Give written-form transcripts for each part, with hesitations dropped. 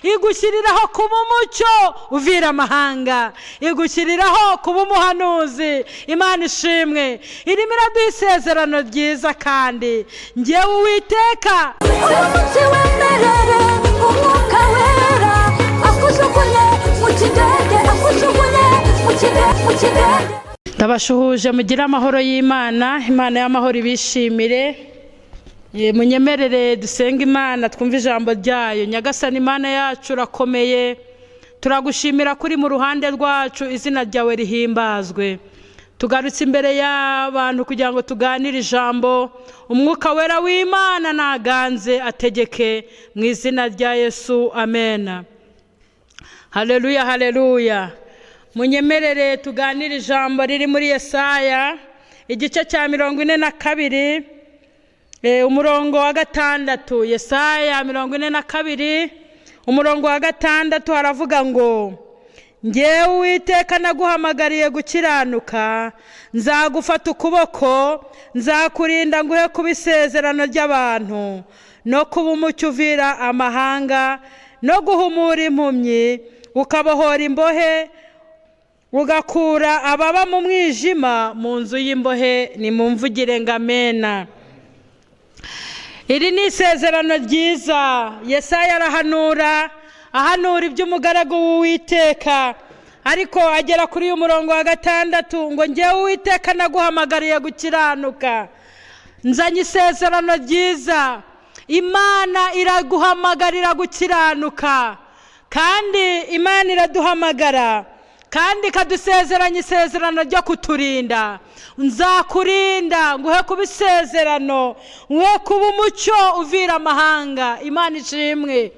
igushyiriraho kuba umucyo uvira amahanga, igushyiriraho kuba umuhanuzi. Imana ishimwe. Irimo iraduha isezerano ryiza kandi njyewe Uwiteka uyu munsi wemerere umwuka wera akujugunye mu kidege, akujugunye mu kidege. ndabashuhuje mugire amahoro y'Imana. Imana y'amahoro ibishimire. Munyemerere dusenga Imana, twumve ijambo ryayo. Nyagasani Imana yacu urakomeye, turagushimira kuri mu ruhande rwacu, izina ryawe rihimbazwe. Tugarutse imbere y'abantu kugira ngo tuganire ijambo. Umwuka wera w'Imana naganze ategeke mu izina rya Yesu, amen. Haleluya, haleluya. Munyemerere tuganire ijambo riri muri Yesaya igice cya 42, umurongo wa 6. Yesaya 42 umurongo wa 6 haravuga ngo, njyewe Uwiteka naguhamagariye gukiranuka, nzagufata ukuboko, nzakurinda nguhe kuba isezerano ry'abantu, no kuba umucyo uvira amahanga, no guhumura impumyi, ukabohora imbohe, ugakura ababa mu mwijima mu nzu y'imbohe. Nimumvugire ngo amena. Iri ni isezerano ryiza. Yesaya arahanura, ahanura iby'umugaragu w'Uwiteka, ariko agera kuri uyu murongo wa 6 ngo, njyewe Uwiteka naguhamagariye gukiranuka. Nzanye isezerano ryiza. Imana iraguhamagarira gukiranuka, kandi Imana iraduhamagara, kandi ikadusezeranya isezerano ryo kuturinda. Nzakurinda nguhe kuba isezerano, nguhe kuba umucyo uvira amahanga. Imana ishimwe.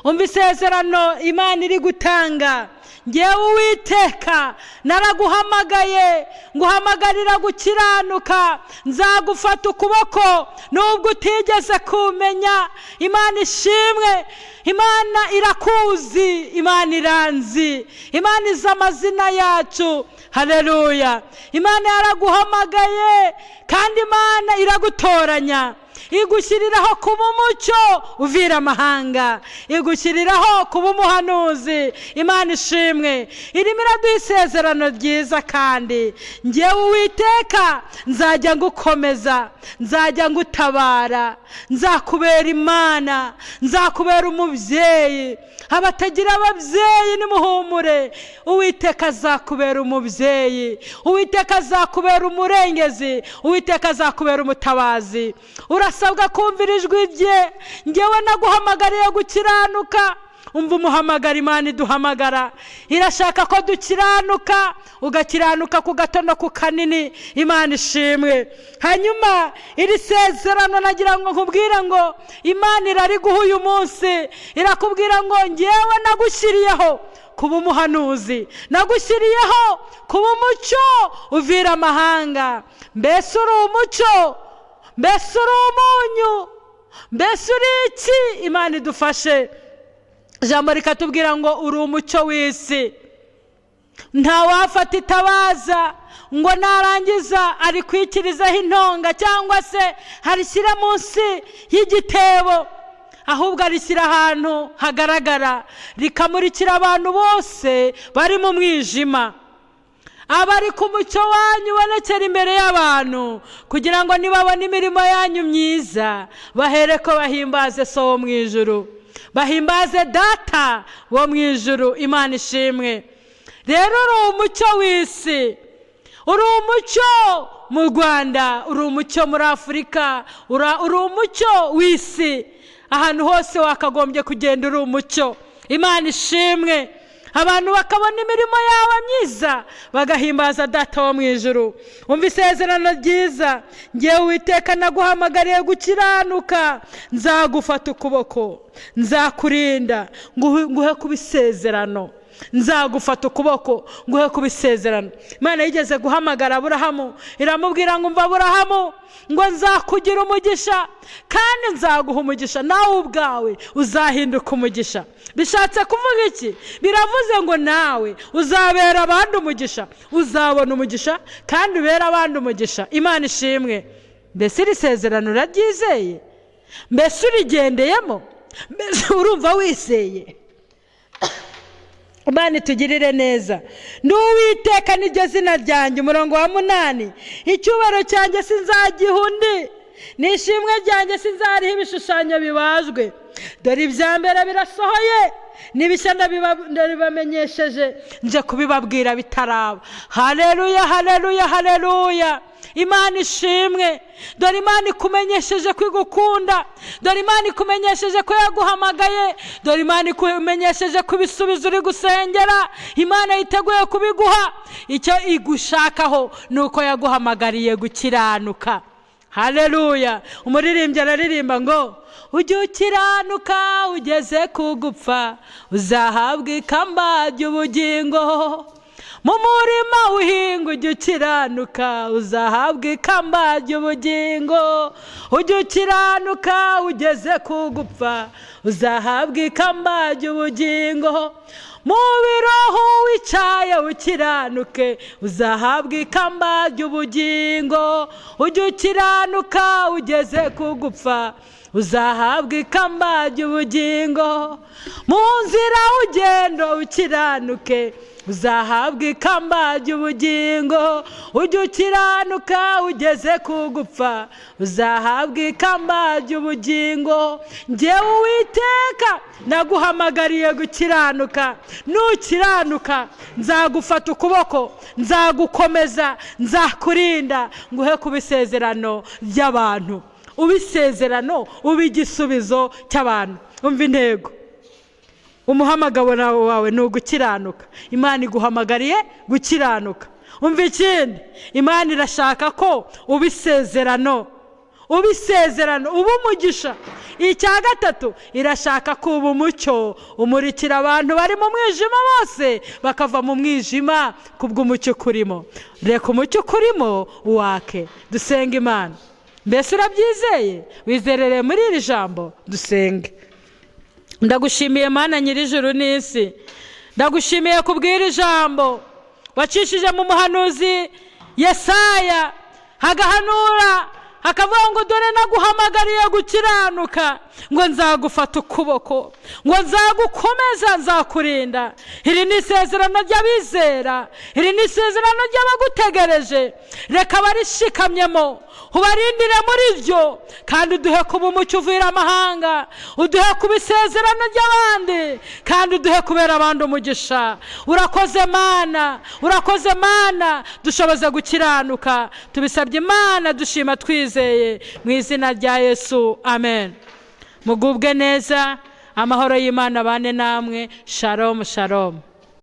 Umva isezerano Imana iri gutanga. Njyewe Uwiteka naraguhamagaye, nguhamagarira gukiranuka, nzagufata ukuboko nubwo utigeze kumenya. Imana ishimwe. Imana irakuzi, Imana iranzi, Imana izi amazina yacu. Haleluya. Imana yaraguhamagaye kandi Imana iragutoranya, igushyiriraho kuba umucyo uvira amahanga, igushyiriraho kuba umuhanuzi. Imana ishimwe. Irimo iraduha isezerano ryiza kandi njyewe Uwiteka nzajya ngukomeza, nzajya ngutabara, nzakubera Imana, nzakubera umubyeyi. Abatagira ababyeyi nimuhumure, Uwiteka azakubera umubyeyi, Uwiteka azakubera umurengezi, Uwiteka azakubera umutabazi. Urasabwa kumvira ijwi rye. Njyewe naguhamagariye gukiranuka. Umva umuhamagara Imana iduhamagara. Irashaka ko dukiranuka, ugakiranuka ku gato no ku kanini. Imana ishimwe. Hanyuma iri sezerano nagira ngo nkubwire ngo Imana irariguha uyu munsi. Irakubwira ngo, njyewe nagushyiriyeho kuba umuhanuzi, nagushyiriyeho kuba umucyo uvira amahanga. Mbese uri umucyo? Mbese uri umunyu? Mbese uri iki? Imana idufashe. Ijambo rikatubwira ngo uri umucyo w'isi. Nta wafata itabaza ngo narangiza arikwikirizaho intonga cyangwa se harishyira munsi y'igitebo, ahubwo arishyira ahantu hagaragara, rikamurikira abantu bose bari mu mwijima. Abari ku mucyo wanyu ubonekera imbere y'abantu, kugira ngo nibabona imirimo yanyu myiza bahereko bahimbaze So wo mu ijuru, bahimbaze Data wo mu ijuru. Imana ishimwe. Rero uri umucyo w'isi, uri umucyo mu Rwanda, uri umucyo muri Afurika, uri umucyo w'isi. Ahantu hose wakagombye kugenda uri umucyo. Imana ishimwe. Abantu bakabona imirimo yawe myiza bagahimbaza Data wo mu ijuru. Umva isezerano ryiza. Njyewe Uwiteka naguhamagariye gukiranuka, nzagufata ukuboko, nzakurinda nguhe kuba isezerano, nzagufata ukuboko nguhe kuba isezerano. Imana yigeze guhamagara Aburahamu, iramubwira ngo, umva Aburahamu, ngo nzakugira umugisha kandi nzaguha umugisha, nawe ubwawe uzahinduka umugisha. Bishatse kuvuga iki? Biravuze ngo nawe uzabera abandi umugisha, uzabona umugisha kandi ubera abandi umugisha. Imana ishimwe. Mbese iri sezerano uraryizeye? Mbese urigendeyemo? Mbese urumva wizeye? Imana itugirire neza. Ndi Uwiteka niryo zina ryanjye. Umurongo wa 8, icyubahiro cyanjye sinzagiha undi, n'ishimwe ryanjye sinzariha ibishushanyo bibajwe. Dore ibya mbere birasohoye, n'ibishya ndabibamenyesheje, nje kubibabwira bitaraba. Haleluya, haleluya, haleluya. Imana ishimwe. Dore Imana ikumenyesheje kwigukunda. Dore Imana ikumenyesheje ko yaguhamagaye. Dore Imana ikumenyesheje kubisubiza uri gusengera. Imana yiteguye kubiguha. Icyo igushakaho nuko yaguhamagariye gukiranuka. Haleluya. Umuririmbyi araririmba ngo ujye ukiranuka ugeze ku gupfa, uzahabwa ikamba ry'ubugingo. Mu murima uhinga ujye ukiranuka, uzahabwa ikamba ry'ubugingo. Ujye ukiranuka ugeze ku gupfa, uzahabwa ikamba ry'ubugingo. Mu biroho wicaye ukiranuke, uzahabwa ikamba ry'ubugingo. Ujye ukiranuka ugeze ku gupfa, uzahabwa ikamba ry'ubugingo. Mu nzira ugenda ukiranuke, uzahabwa ikamba ry'ubugingo. Ujye ukiranuka ugeze ku gupfa, uzahabwa ikamba ry'ubugingo. Njyewe Uwiteka naguhamagariye gukiranuka. Nukiranuka nzagufata ukuboko, nzagukomeza, nzakurinda, nguhe ku bisezerano by'abantu. Ubisezerano uba igisubizo cy'abantu. Umva intego. Umuhamagaro wawe ni ugukiranuka. Imana iguhamagariye gukiranuka. Umva ikindi, Imana irashaka ko ubisezerano, uba umugisha. Icya gatatu, irashaka ko uba umucyo, umurikira abantu bari mu mwijima bose bakava mu mwijima kubw'umucyo kurimo. Reka umucyo kurimo uwake. Dusenga Imana. Mbese urabyizeye? Wizerere muri iri jambo? Dusenge. Ndagushimiye Mana nyir'ijuru n'isi. Ndagushimiye kubwira ijambo wacishije mu muhanuzi Yesaya, hagahanura hakavuga ngo dore naguhamagariye gukiranuka, ngo nzagufata ukuboko, ngo nzagukomeza, nzakurinda. Iri ni isezerano ry'abizera, iri ni isezerano ry'abagutegereje. Reka barishikamyemo, ubarindire muri ryo, kandi uduhe kuba umucyo uvira amahanga, uduhe kuba isezerano ry'abandi, kandi uduhe kubera abandi umugisha. Urakoze Mana, urakoze Mana, dushoboze gukiranuka. Tubisabye Imana dushima twizeye mu izina rya Yesu, amen. Mugubwe neza. Amahoro y'Imana bane namwe. Shalom, shalom.